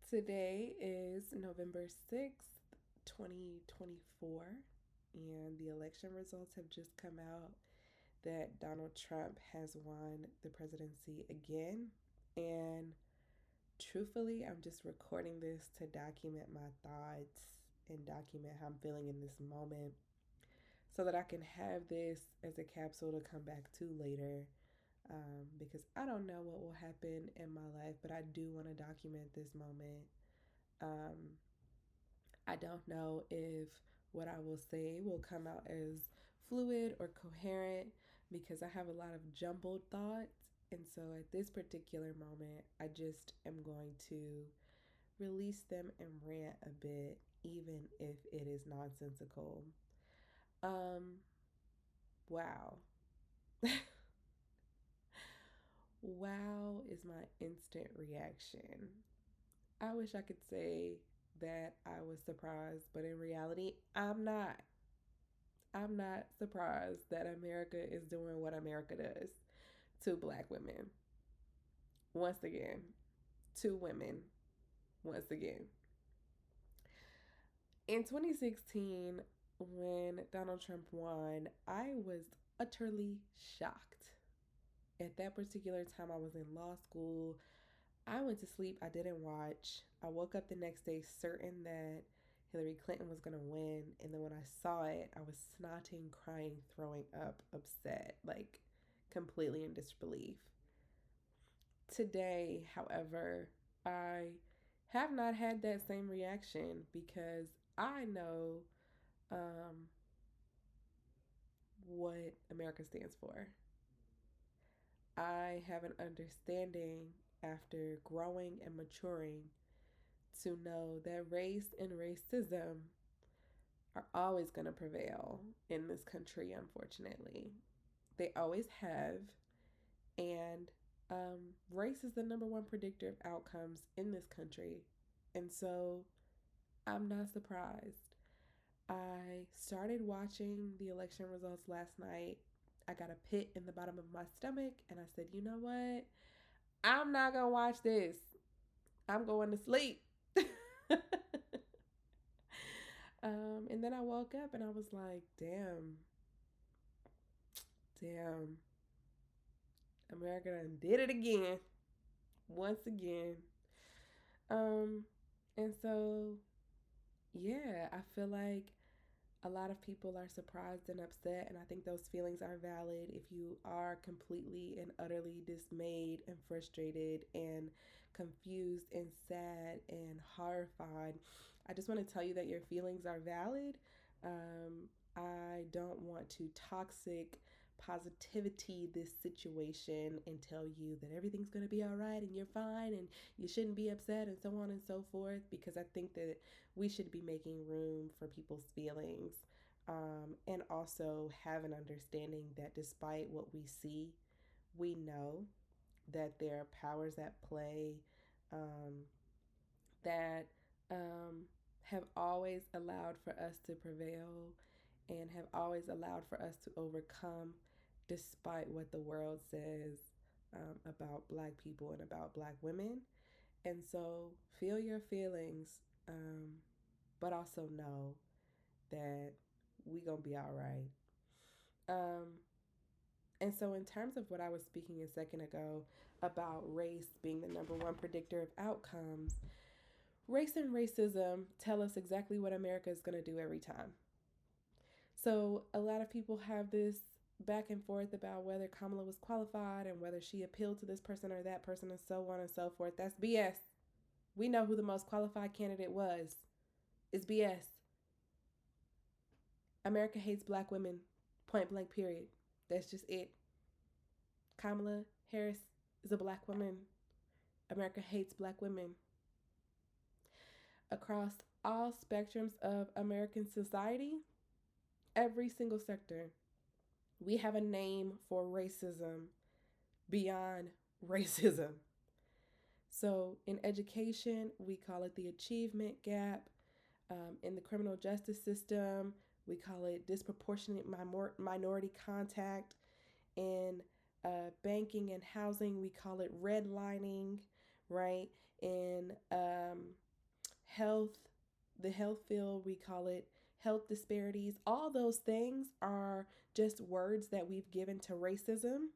Today is November 6th, 2024, and the election results have just come out that Donald Trump has won the presidency again. And truthfully, I'm just recording this to document my thoughts and document how I'm feeling in this moment so that I can have this as a capsule to come back to later. Because I don't know what will happen in my life, but I do want to document this moment. Um, I don't know if what I will say will come out as fluid or coherent because I have a lot of jumbled thoughts. And so at this particular moment, I just am going to release them and rant a bit, even if it is nonsensical. Um, wow. Wow is my instant reaction. I wish I could say that I was surprised, but in reality, I'm not. I'm not surprised that America is doing what America does to black women. Once again, to women. Once again. In 2016, when Donald Trump won, I was utterly shocked. At that particular time, I was in law school. I went to sleep. I didn't watch. I woke up the next day certain that Hillary Clinton was going to win. And then when I saw it, I was snotting, crying, throwing up, upset, like completely in disbelief. Today, however, I have not had that same reaction because I know um, what America stands for. I have an understanding after growing and maturing to know that race and racism are always going to prevail in this country, unfortunately. They always have. And race is the number one predictor of outcomes in this country. And so I'm not surprised. I started watching the election results last night. I got a pit in the bottom of my stomach, and I said, you know what? I'm not going to watch this. I'm going to sleep. And then I woke up and I was like, damn, America done did it again, once again. Um, and so, yeah, I feel like a lot of people are surprised and upset, and I think those feelings are valid. If you are completely and utterly dismayed and frustrated and confused and sad and horrified, I just want to tell you that your feelings are valid. I don't want to toxic positivity this situation and tell you that everything's going to be all right and you're fine and you shouldn't be upset and so on and so forth, because I think that we should be making room for people's feelings, and also have an understanding that despite what we see, we know that there are powers at play, um, that um, have always allowed for us to prevail and have always allowed for us to overcome despite what the world says about black people and about black women. And so feel your feelings, but also know that we gonna be all right. Um, and so in terms of what I was speaking a second ago about race being the number one predictor of outcomes, race and racism tell us exactly what America is gonna do every time. So a lot of people have this back and forth about whether Kamala was qualified and whether she appealed to this person or that person and so on and so forth. That's BS. We know who the most qualified candidate was. It's BS. America hates black women. Point blank, period. That's just it. Kamala Harris is a black woman. America hates black women. Across all spectrums of American society, every single sector, we have a name for racism beyond racism. So, in education, we call it the achievement gap. In the criminal justice system, we call it disproportionate minority contact. In banking and housing, we call it redlining, right? in health, the health field, we call it health disparities. All those things are just words that we've given to racism,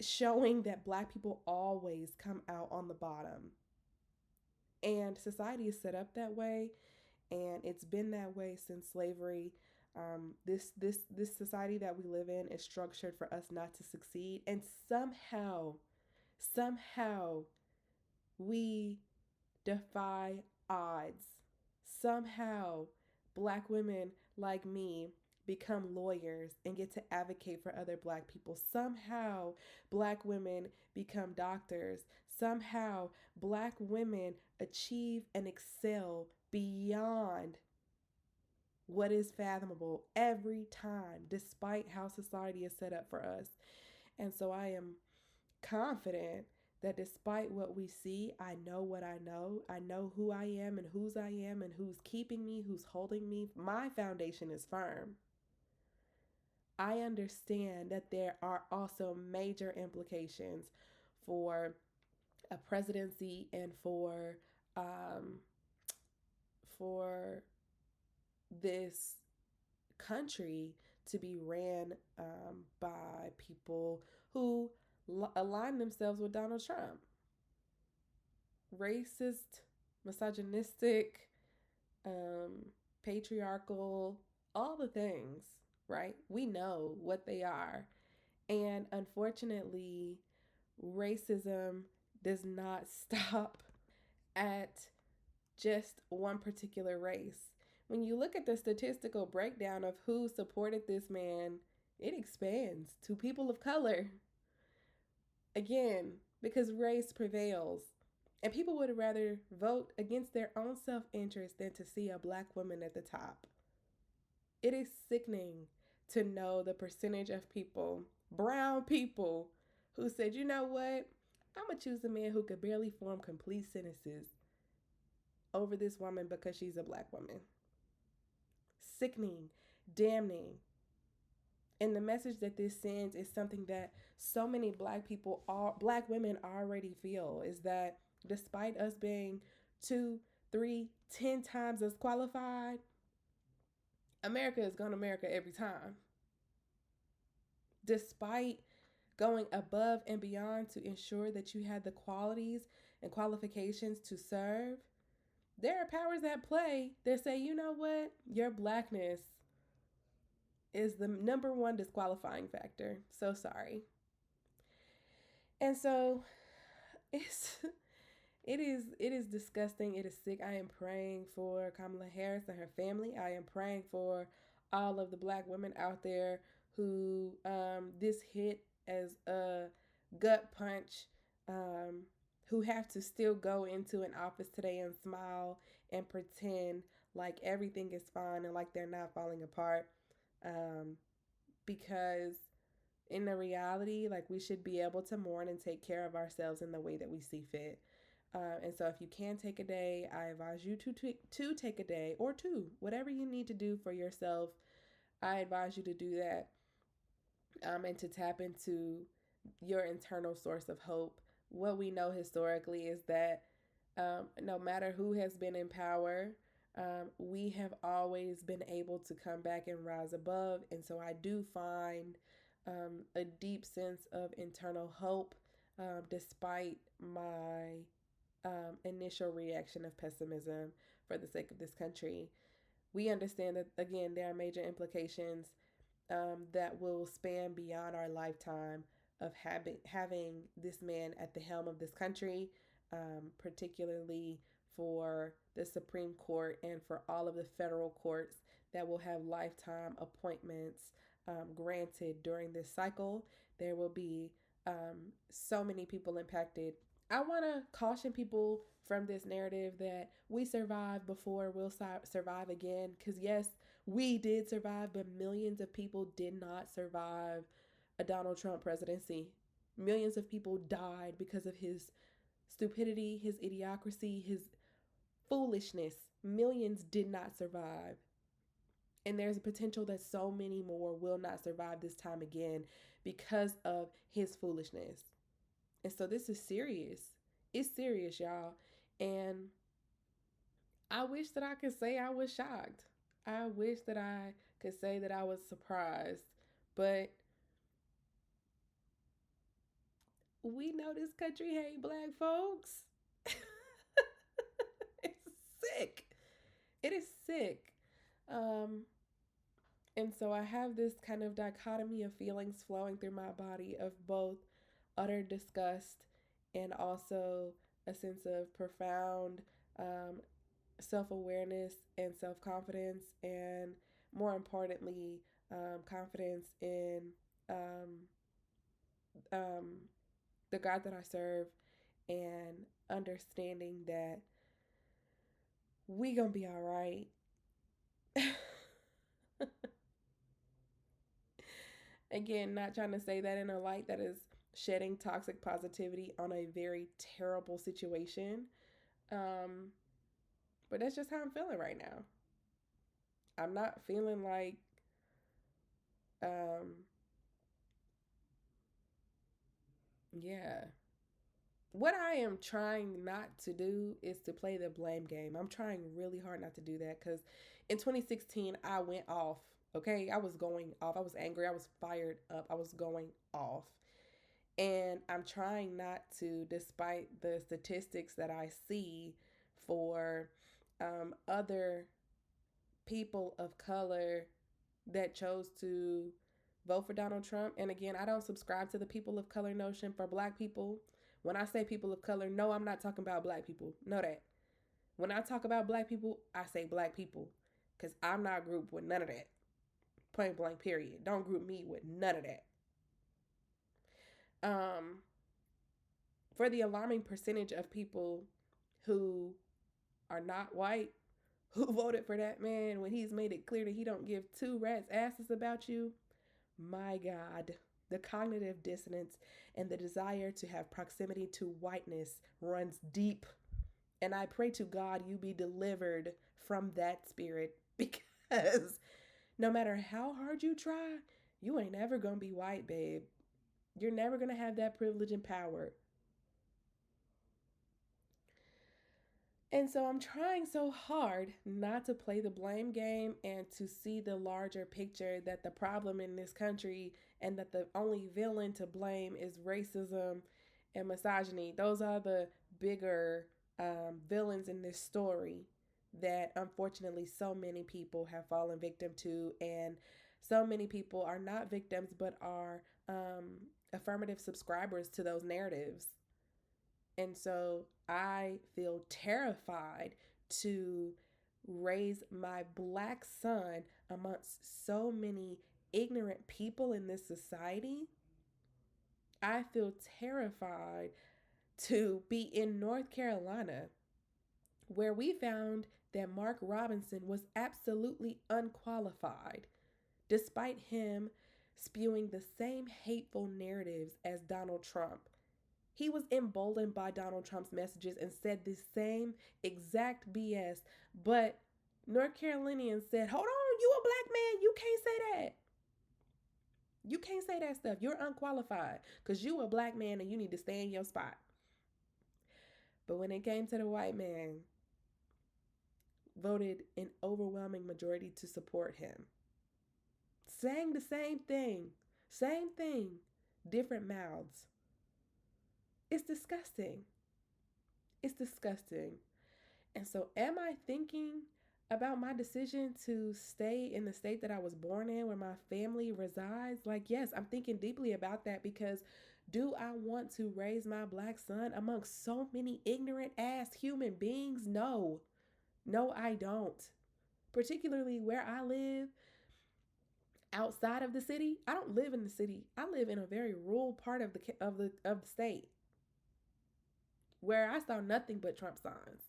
showing that Black people always come out on the bottom. And society is set up that way, and it's been that way since slavery. This society that we live in is structured for us not to succeed, and somehow we defy odds. Somehow, Black women like me become lawyers and get to advocate for other Black people. Somehow, Black women become doctors. Somehow, Black women achieve and excel beyond what is fathomable every time, despite how society is set up for us. And so I am confident that despite what we see, I know what I know. I know who I am and whose I am and who's keeping me, who's holding me. My foundation is firm. I understand that there are also major implications for a presidency and um, for this country to be ran by people who align themselves with Donald Trump. Racist, misogynistic, um, patriarchal, all the things, right? We know what they are. And unfortunately, racism does not stop at just one particular race. When you look at the statistical breakdown of who supported this man, it expands to people of color. Again, because race prevails. And people would rather vote against their own self interest than to see a Black woman at the top. It is sickening to know the percentage of people, brown people, who said, you know what? I'm going to choose a man who could barely form complete sentences over this woman because she's a Black woman. Sickening, damning. And the message that this sends is something that so many Black women already feel, is that despite us being 2, 3, 10 times as qualified, America is going to America every time. Despite going above and beyond to ensure that you had the qualities and qualifications to serve, there are powers at play that say, you know what, your Blackness is the number one disqualifying factor. So sorry. And so it's it is disgusting. It is sick. I am praying for Kamala Harris and her family. I am praying for all of the Black women out there who this hit as a gut punch, who have to still go into an office today and smile and pretend like everything is fine and like they're not falling apart. Um, because in the reality, like, we should be able to mourn and take care of ourselves in the way that we see fit. And so if you can take a day, I advise you to take a day or two, whatever you need to do for yourself. I advise you to do that, and to tap into your internal source of hope. What we know historically is that no matter who has been in power, we have always been able to come back and rise above. And so I do find a deep sense of internal hope, despite my initial reaction of pessimism for the sake of this country. We understand that, again, there are major implications that will span beyond our lifetime of having this man at the helm of this country, particularly for the Supreme Court and for all of the federal courts that will have lifetime appointments granted during this cycle. There will be so many people impacted. I want to caution people from this narrative that we survived before, we'll survive again. Because, yes, we did survive, but millions of people did not survive a Donald Trump presidency. Millions of people died because of his stupidity, his idiocracy, his foolishness. Millions did not survive. And there's a potential that so many more will not survive this time again because of his foolishness. And so this is serious. It's serious, y'all. And I wish that I could say I was shocked. I wish that I could say that I was surprised. But we know this country hate black folks. It's sick. It is sick. Um, and so I have this kind of dichotomy of feelings flowing through my body of both utter disgust and also a sense of profound self awareness and self confidence, and more importantly, confidence in um, um, the God that I serve, and understanding that we gonna be all right. Again, not trying to say that in a light that is shedding toxic positivity on a very terrible situation. Um, but that's just how I'm feeling right now. I'm not feeling like um yeah. What I am trying not to do is to play the blame game. I'm trying really hard not to do that cuz in 2016 I went off. Okay? I was going off. I was angry. I was fired up. I was going off. And I'm trying not to, despite the statistics that I see for other people of color that chose to vote for Donald Trump. And again, I don't subscribe to the people of color notion for black people. When I say people of color, no, I'm not talking about black people. Know that. When I talk about black people, I say black people because I'm not grouped with none of that. Point blank, period. Don't group me with none of that. Um, for the alarming percentage of people who are not white who voted for that man when he's made it clear that he don't give two rats asses about you, my God, the cognitive dissonance and the desire to have proximity to whiteness runs deep. And I pray to God you be delivered from that spirit because no matter how hard you try, you ain't ever gonna be white, babe. You're never gonna have that privilege and power. And so I'm trying so hard not to play the blame game and to see the larger picture that the problem in this country and that the only villain to blame is racism and misogyny. Those are the bigger villains in this story that unfortunately so many people have fallen victim to. And so many people are not victims but are affirmative subscribers to those narratives. And so I feel terrified to raise my black son amongst so many ignorant people in this society. I feel terrified to be in North Carolina where we found that Mark Robinson was absolutely unqualified, despite him spewing the same hateful narratives as Donald Trump. He was emboldened by Donald Trump's messages and said the same exact BS. But North Carolinians said, hold on, you a black man. You can't say that. You can't say that stuff. You're unqualified because you a black man and you need to stay in your spot. But when it came to the white man, voted an overwhelming majority to support him. Saying the same thing, different mouths. It's disgusting. It's disgusting. And so, am I thinking about my decision to stay in the state that I was born in, where my family resides? Like, yes, I'm thinking deeply about that because do I want to raise my black son amongst so many ignorant ass human beings? No. No, I don't. Particularly where I live outside of the city. I don't live in the city. I live in a very rural part of the state where I saw nothing but Trump signs.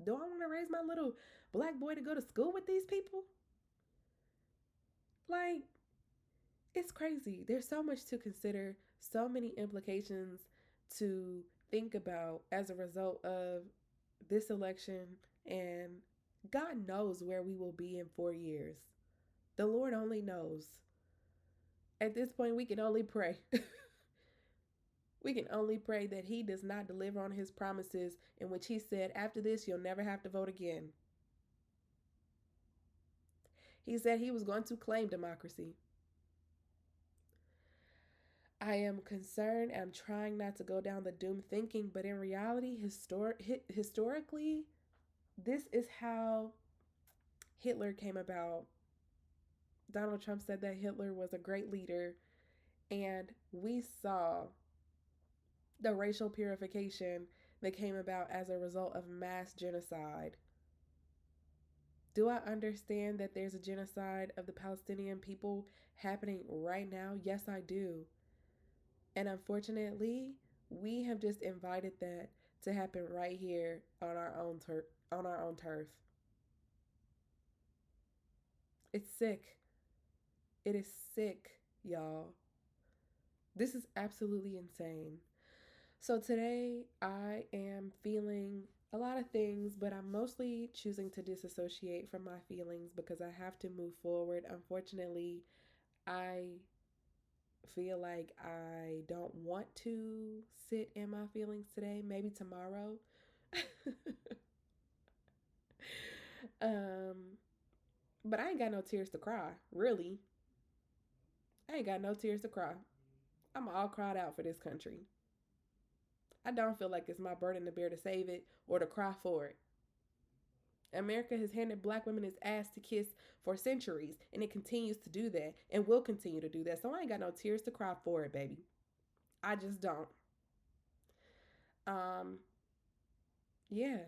Do I want to raise my little black boy to go to school with these people? Like, it's crazy. There's so much to consider, so many implications to think about as a result of this election. And God knows where we will be in 4 years. The Lord only knows. At this point, we can only pray. We can only pray that he does not deliver on his promises, in which he said, after this, you'll never have to vote again. He said he was going to claim democracy. I am concerned. I'm trying not to go down the doom thinking, but in reality, historically, this is how Hitler came about. Donald Trump said that Hitler was a great leader, and we saw the racial purification that came about as a result of mass genocide. Do I understand that there's a genocide of the Palestinian people happening right now? Yes, I do. And unfortunately, we have just invited that to happen right here on our own turf. It's sick. It is sick, y'all. This is absolutely insane. So today I am feeling a lot of things, but I'm mostly choosing to disassociate from my feelings because I have to move forward. Unfortunately, I feel like I don't want to sit in my feelings today. Maybe tomorrow. um, but I ain't got no tears to cry, really. I ain't got no tears to cry. I'm all cried out for this country. I don't feel like it's my burden to bear to save it or to cry for it. America has handed black women its ass to kiss for centuries, and it continues to do that and will continue to do that. So I ain't got no tears to cry for it, baby. I just don't. Um, yeah,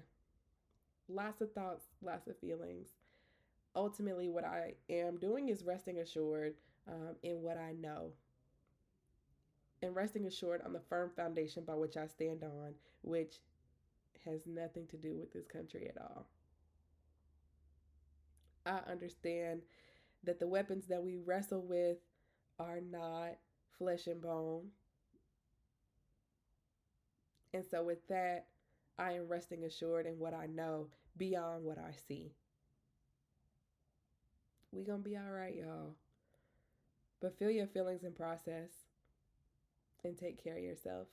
lots of thoughts, lots of feelings. Ultimately, what I am doing is resting assured in what I know and resting assured on the firm foundation by which I stand on, which has nothing to do with this country at all. I understand that the weapons that we wrestle with are not flesh and bone. And so, with that, I am resting assured in what I know beyond what I see. We gonna be all right, y'all. But feel your feelings and process and take care of yourself.